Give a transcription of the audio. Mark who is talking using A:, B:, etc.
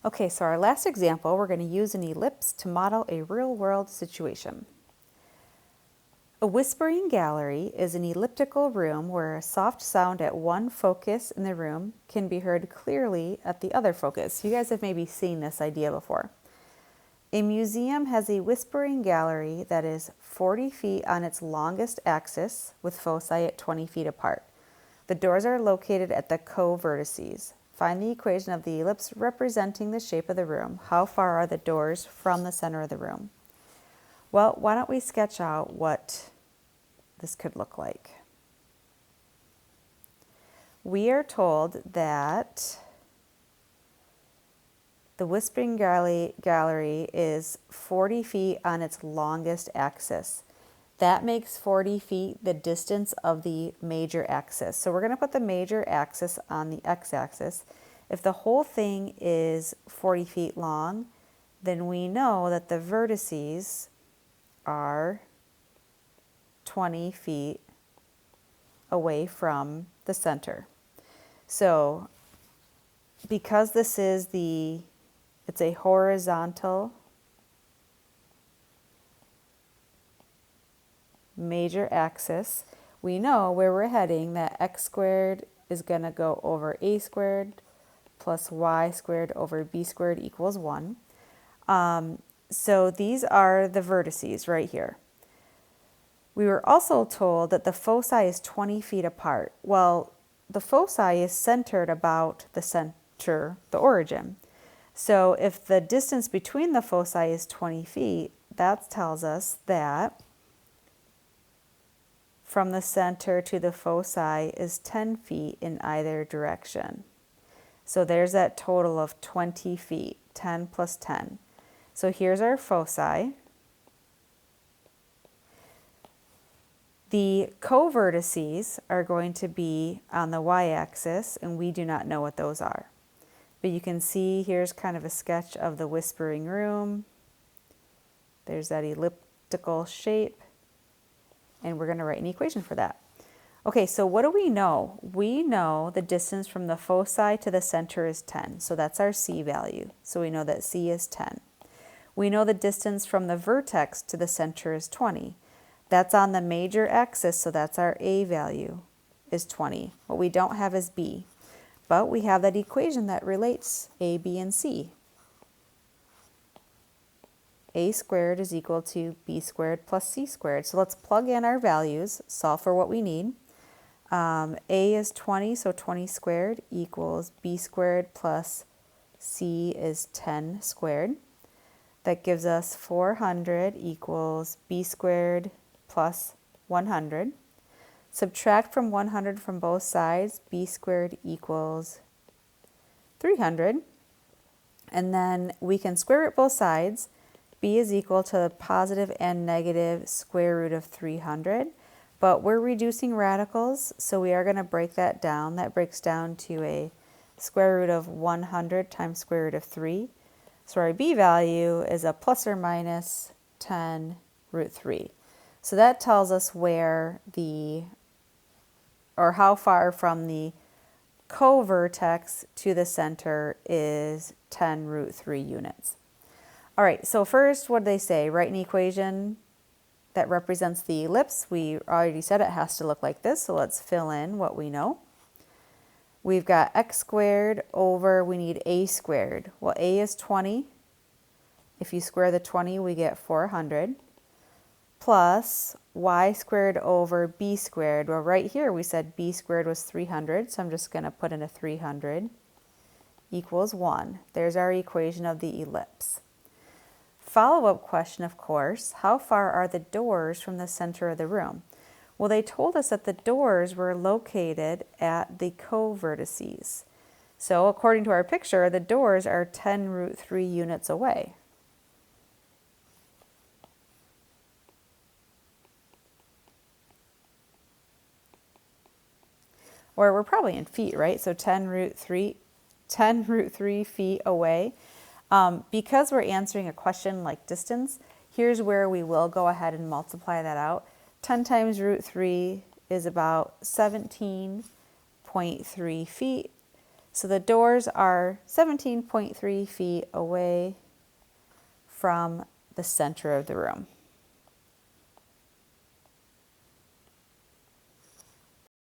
A: Okay, so our last example, we're going to use an ellipse to model a real-world situation. A whispering gallery is an elliptical room where a soft sound at one focus in the room can be heard clearly at the other focus. You guys have maybe seen this idea before. A museum has a whispering gallery that is 40 feet on its longest axis with foci at 20 feet apart. The doors are located at the co-vertices. Find the equation of the ellipse representing the shape of the room. How far are the doors from the center of the room? Well, why don't we sketch out what this could look like? We are told that the whispering gallery is 40 feet on its longest axis. That makes 40 feet the distance of the major axis. So we're going to put the major axis on the x-axis. If the whole thing is 40 feet long, then we know that the vertices are 20 feet away from the center. So because this is it's a horizontal major axis, we know where we're heading that x squared is going to go over a squared plus y squared over b squared equals 1. So these are the vertices right here. We were also told that the foci is 20 feet apart. Well, the foci is centered about the center, the origin. So if the distance between the foci is 20 feet, that tells us that from the center to the foci is 10 feet in either direction. So there's that total of 20 feet, 10 plus 10. So here's our foci. The co-vertices are going to be on the y-axis, and we do not know what those are. But you can see here's kind of a sketch of the whispering room. There's that elliptical shape, and we're going to write an equation for that. Okay, so what do we know? We know the distance from the foci to the center is 10, so that's our C value. So we know that C is 10. We know the distance from the vertex to the center is 20. That's on the major axis, so that's our A value is 20. What we don't have is B, but we have that equation that relates A, B, and C. A squared is equal to B squared plus C squared. So let's plug in our values, solve for what we need. A is 20, so 20 squared equals B squared plus C is 10 squared. That gives us 400 equals B squared plus 100. Subtract from 100 from both sides, B squared equals 300. And then we can square root both sides. B is equal to the positive and negative square root of 300. But we're reducing radicals, so we are going to break that down. That breaks down to a square root of 100 times square root of 3. So our B value is a plus or minus 10 root 3. So that tells us how far from the co-vertex to the center is 10 root 3 units. All right, so first, what do they say? Write an equation that represents the ellipse. We already said it has to look like this, so let's fill in what we know. We've got x squared over, we need a squared. Well, a is 20. If you square the 20, we get 400. Plus y squared over b squared. Well, right here we said b squared was 300, so I'm just going to put in a 300 equals 1. There's our equation of the ellipse. Follow-up question, of course, how far are the doors from the center of the room? Well, they told us that the doors were located at the co-vertices. So according to our picture, the doors are 10 root 3 units away. Or we're probably in feet, right? So 10 root 3 feet away. Because we're answering a question like distance, here's where we will go ahead and multiply that out. 10 times root 3 is about 17.3 feet. So the doors are 17.3 feet away from the center of the room.